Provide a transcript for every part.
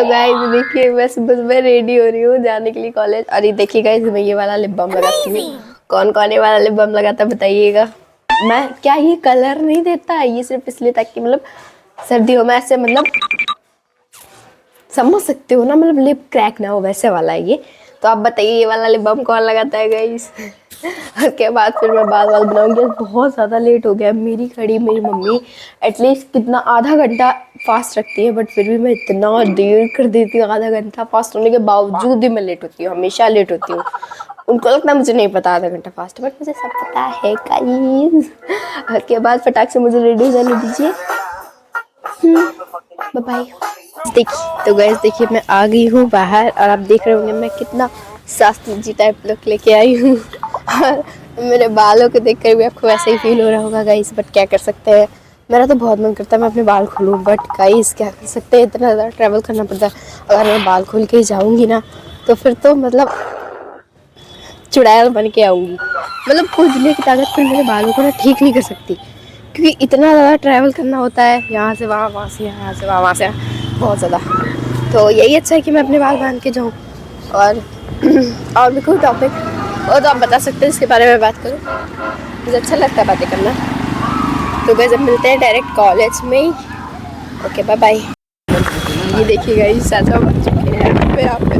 Hello guys, देखिए बस मैं रेडी हो रही हूँ जाने के लिए कॉलेज। और ये देखिए गाइस, मैं ये वाला लिप बाम लगाती हूँ। कौन कौन ये वाला लिप बाम लगाता है बताइएगा। मैं क्या, ये कलर नहीं देता है, ये सिर्फ इसलिए ताकि मतलब सर्दियों में ऐसे मतलब समझ सकते हो ना, मतलब लिप क्रैक ना हो, वैसे वाला है ये। तो आप बताइए ये वाला लिप बाम कौन लगाता है गाइस। उसके बाद फिर मैं बाल वाल बनाऊंगी। बहुत ज़्यादा लेट हो गया। मेरी खड़ी मेरी मम्मी एटलीस्ट कितना आधा घंटा फास्ट रखती है, बट फिर भी मैं इतना देर कर देती हूँ। आधा घंटा फास्ट होने के बावजूद भी मैं लेट होती हूँ, हमेशा लेट होती हूँ। उनको लगता है मुझे नहीं पता आधा घंटा फास्ट, बट मुझे सब पता है गाइस। उसके बाद फटाक से मुझे रेडी हो जाने दीजिए। Bye bye. देखिए तो गैस, देखिए मैं आ गई हूँ बाहर और आप देख रहे होंगे मैं कितना शास्त्री जी टाइप लुक लेके आई हूँ। और मेरे बालों को देखकर भी आपको वैसे ही फील हो रहा होगा गाइस, बट क्या कर सकते हैं। मेरा तो बहुत मन करता है मैं अपने बाल खोलूँ, बट गाइस क्या कर सकते हैं, इतना ज़्यादा ट्रैवल करना पड़ता है। अगर मैं बाल खोल के ही जाऊँगी ना तो फिर तो मतलब चुड़ैल बन के आऊँगी। मतलब खुजली की ताकत फिर मेरे बालों को ना ठीक नहीं कर सकती, क्योंकि इतना ज़्यादा ट्रैवल करना होता है, यहाँ से वहाँ, वहाँ से यहाँ से वहाँ, वहाँ से बहुत ज़्यादा। तो यही अच्छा है कि मैं अपने बाल बांध के जाऊँ। और भी कोई टॉपिक हो तो आप बता सकते हैं, इसके बारे में बात करूँ। मुझे अच्छा लगता है बातें करना। तो गाइस अब मिलते हैं डायरेक्ट कॉलेज में ही। Okay bye bye. ये देखिएगा ये चाचा बन चुके हैं यहाँ पे।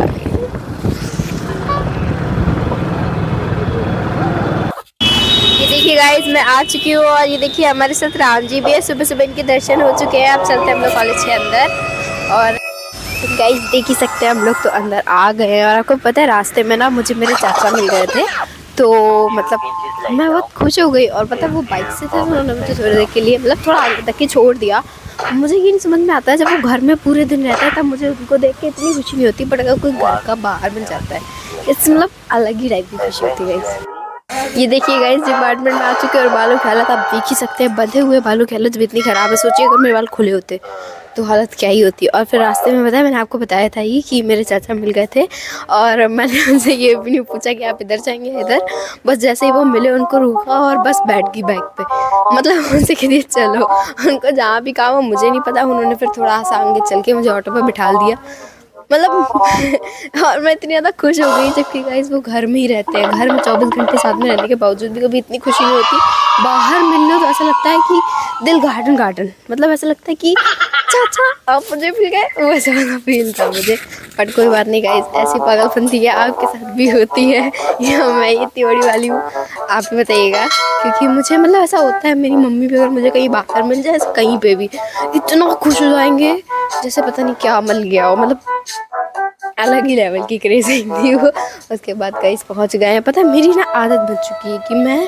ये देखिए गाइस, मैं आ चुकी हूँ और ये देखिए हमारे साथ राम जी भी है। सुबह सुबह इनके दर्शन हो चुके हैं। अब चलते हैं हम लोग कॉलेज के अंदर। और गाइस देख ही सकते हैं हम लोग तो अंदर आ गए हैं। और आपको पता है रास्ते में ना मुझे मेरे चाचा मिल गए थे, तो मतलब मैं बहुत खुश हो गई। और पता है वो बाइक से थे, तो उन्होंने मुझे थोड़ी देर के लिए मतलब थोड़ा आगे तक ही छोड़ दिया। मुझे ये नहीं समझ में आता है, जब वो घर में पूरे दिन रहता है तब मुझे उनको देख के इतनी खुशी नहीं होती, बट अगर कोई घर का बाहर बन जाता है इस मतलब अलग ही टाइप की खुशी होती है गाइस। ये देखिए गाइस, डिपार्टमेंट में आ चुके हैं और बालों की हालत आप देख ही सकते हैं। बंधे हुए बालों की हालत भी इतनी ख़राब है। सोचिए अगर मेरे बाल खुले होते तो हालत क्या ही होती। और फिर रास्ते में बताया, मैंने आपको बताया था ये कि मेरे चाचा मिल गए थे और मैंने उनसे ये भी नहीं पूछा कि आप इधर जाएंगे इधर। बस जैसे ही वो मिले उनको रोका और बस बैठ गई बाइक पे। मतलब उनसे कह दिया चलो, उनको जहाँ भी काम हो मुझे नहीं पता, उन्होंने फिर थोड़ा सा आगे चल के मुझे ऑटो पर बिठा दिया। मतलब और मैं इतनी ज़्यादा खुश हो गई, जबकि गाइस वो घर में ही रहते हैं। घर में 24 घंटे साथ में रहने के बावजूद भी कभी इतनी खुशी नहीं होती। बाहर मिलने तो ऐसा लगता है कि दिल गार्डन गार्डन, मतलब ऐसा लगता है कि चाचा आप मुझे मिल गए, वैसा वाला फील था मुझे। बट कोई बात नहीं गाइस, ऐसी पागलपंती है आपके साथ भी होती है या मैं इतनी बड़ी वाली हूँ, आप भी बताइएगा। क्योंकि मुझे मतलब ऐसा होता है, मेरी मम्मी भी अगर मुझे कहीं बाहर मिल जाए, कहीं पे भी इतना खुश हो जाएंगे जैसे पता नहीं क्या मिल गया हो। मतलब अलग ही लेवल की क्रेजिंग थी वो। उसके बाद गाइस पहुंच गए हैं। पता है मेरी ना आदत बन चुकी है कि मैं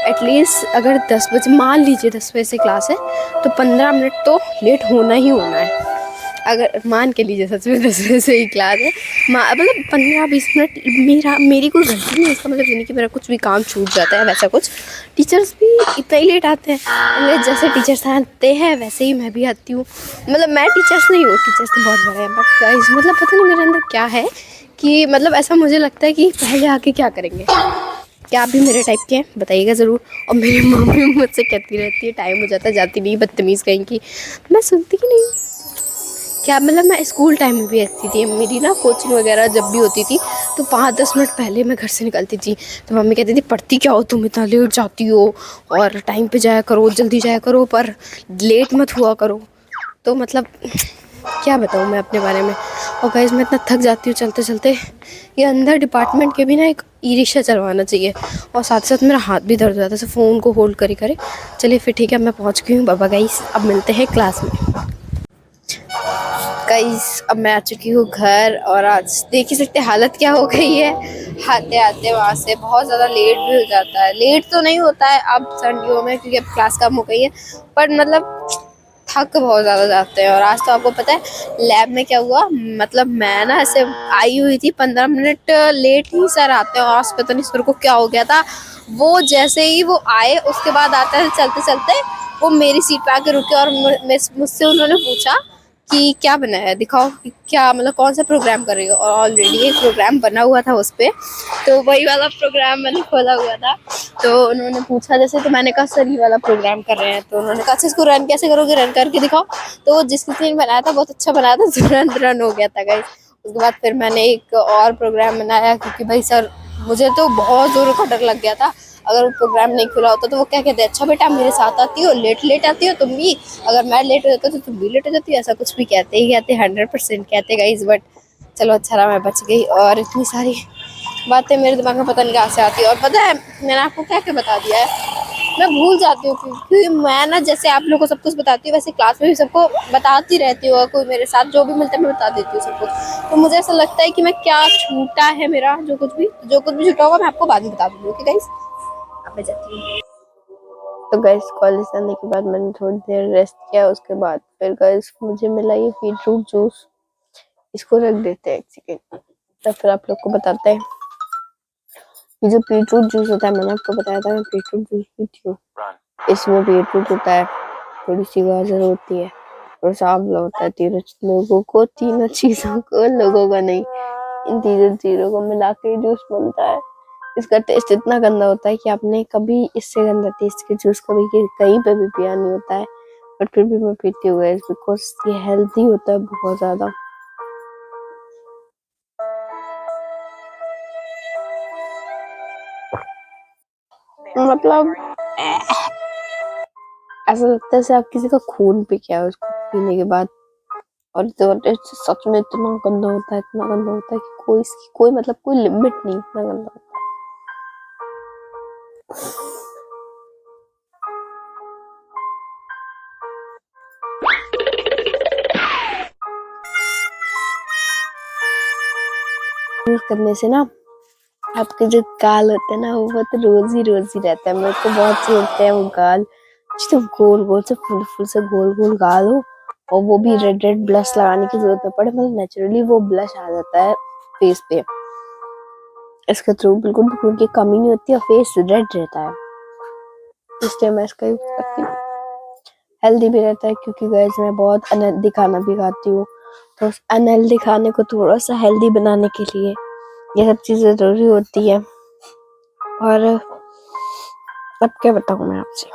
एटलीस्ट अगर 10 बजे, मान लीजिए 10 बजे से क्लास है, तो 15 मिनट तो लेट होना ही होना है। अगर मान के लीजिए सच में 10 बजे से ही क्लास है, मतलब 15-20 मिनट मेरी कोई गलती नहीं है। इसका मतलब ये नहीं कि मेरा कुछ भी काम छूट जाता है, वैसा कुछ। टीचर्स भी इतना ही लेट आते हैं, जैसे टीचर्स आते हैं वैसे ही मैं भी आती हूँ। मतलब मैं टीचर्स नहीं हूँ, टीचर्स तो बहुत बड़े हैं, बट गाइस मतलब पता नहीं मेरे अंदर क्या है कि मतलब ऐसा मुझे लगता है कि पहले आके क्या करेंगे। क्या आप भी मेरे टाइप के हैं बताइएगा ज़रूर। और मेरी मम्मी मुझसे कहती रहती है टाइम हो जाता है, जाती नहीं, बदतमीज़ कहीं की। मैं सुनती ही नहीं। क्या मतलब मैं स्कूल टाइम में भी ऐसी थी। मेरी ना कोचिंग वगैरह जब भी होती थी तो 5-10 मिनट पहले मैं घर से निकलती थी। तो मम्मी कहती थी पढ़ती क्या हो तुम, इतना लेट जाती हो, और टाइम पे जाया करो, जल्दी जाया करो, पर लेट मत हुआ करो। तो मतलब क्या बताऊँ मैं अपने बारे में। और गाइस मैं इतना थक जाती हूँ चलते चलते, ये अंदर डिपार्टमेंट के भी ना एक ई रिक्शा चलवाना चाहिए। और साथ साथ मेरा हाथ भी दर्द हो जाता है ऐसे फ़ोन को होल्ड करे करे। चलिए फिर ठीक है, मैं पहुँच गई हूँ। बाबा गाइस अब मिलते हैं क्लास में। गाइस अब मैं आ चुकी हूँ घर, और आज देख ही सकते हालत क्या हो गई है। आते आते वहाँ से बहुत ज़्यादा लेट भी हो जाता है। लेट तो नहीं होता है अब सर्दियों में, क्योंकि अब क्लास कम हो गई है, पर मतलब थक बहुत ज़्यादा जाते हैं। और आज तो आपको पता है लैब में क्या हुआ। मतलब मैं ना ऐसे आई हुई थी 15 मिनट लेट ही सर आते हैं, और आज पता नहीं सर को क्या हो गया था। वो जैसे ही वो आए उसके बाद आते हैं चलते चलते वो मेरी सीट पे आके रुके, और मुझसे उन्होंने पूछा कि क्या बनाया है, दिखाओ कि क्या मतलब कौन सा प्रोग्राम कर रही हो। और ऑलरेडी एक प्रोग्राम बना हुआ था उस पर, तो वही वाला प्रोग्राम मैंने खोला हुआ था। तो उन्होंने पूछा जैसे, तो मैंने कहा सर ये वाला प्रोग्राम कर रहे हैं। तो उन्होंने कहा अच्छा इसको रन कैसे करोगे, रन करके दिखाओ। तो जिस किसी ने बनाया था बहुत अच्छा बनाया था, तुरंत रन हो गया था गाइस। उसके बाद फिर मैंने एक और प्रोग्राम बनाया, क्योंकि भाई सर मुझे तो बहुत जोरों का डर लग गया था अगर वो प्रोग्राम नहीं खुला होता। तो वो क्या कहते हैं, अच्छा बेटा मेरे साथ आती हो, लेट लेट आती हो तुम भी, अगर मैं लेट हो जाता तो तुम भी लेट हो जाती हो, ऐसा कुछ भी कहते ही कहते, 100% कहते गाइस। बट चलो अच्छा रहा मैं बच गई। और इतनी सारी बातें मेरे दिमाग में पता नहीं कहाँ से आती है। और पता है मैंने आपको क्या क्या बता दिया है, मैं भूल जाती हूँ, क्योंकि मैं ना जैसे आप लोगों को सब कुछ बताती हूँ, वैसे क्लास में भी सबको बताती रहती हूँ। और कोई मेरे साथ जो भी मिलता है मैं बता देती हूँ सबको। तो मुझे ऐसा लगता है कि मैं क्या छूटा है मेरा, जो कुछ भी छूटा होगा मैं आपको बाद में बता दूंगी। ओके गाइस, अब मैं जाती हूँ। तो गाइस कॉलेज आने के बाद मैंने थोड़ी देर रेस्ट किया। उसके बाद फिर गाइस मुझे मिला ये बीटरूट जूस, इसको रख देते हैं एक सेकेंड, तो फिर आप लोग को बताते हैं। ये जो बीटरूट जूस होता है, मैंने आपको बताया था मैं बीटरूट जूस पीती हूँ। इसमें बीटरूट होता है, थोड़ी सी गाजर होती है और आंवला होता है। तीनों लोगों को, तीनों चीजों को, लोगों को नहीं, इन तीनों चीजों को मिला के जूस बनता है। इसका टेस्ट इतना गंदा होता है कि आपने कभी इससे गंदा टेस्ट के जूस कभी कहीं पे भी पिया नहीं होता है। बट फिर भी मैं पीती हूँ गाइस, बिकॉज ये हेल्दी होता है बहुत ज्यादा। मतलब ऐसा लगता है जैसे आप किसी का खून पी के आए उसको पीने के बाद। और तो टेस्ट सच में इतना गंदा होता है, इतना गंदा होता है कि कोई इसकी कोई मतलब कोई लिमिट नहीं, इतना गंदा होता है। यूज करने से ना आपके जो गाल होते हैं ना, वो बहुत रोज ही रहता है। मेरे को बहुत से होते हैं वो गाल, जो गोल गोल से फुल फुल से गोल गोल गाल हो, और वो भी रेड रेड ब्लश लगाने की जरूरत न पड़े, मतलब नेचुरली वो ब्लश आ जाता है फेस पे। इसके थ्रू बिल्कुल भी खून की कमी नहीं होती और फेस रेड रहता है, इसलिए मैं इसका यूज करती हूँ। हेल्दी भी रहता है, क्योंकि गाइस मैं बहुत अनहेल्दी खाना भी खाती हूँ। तो उस अनहेल्दी खाने को थोड़ा सा हेल्दी बनाने के लिए ये सब चीजें जरूरी होती है। और अब क्या बताऊँ मैं आपसे।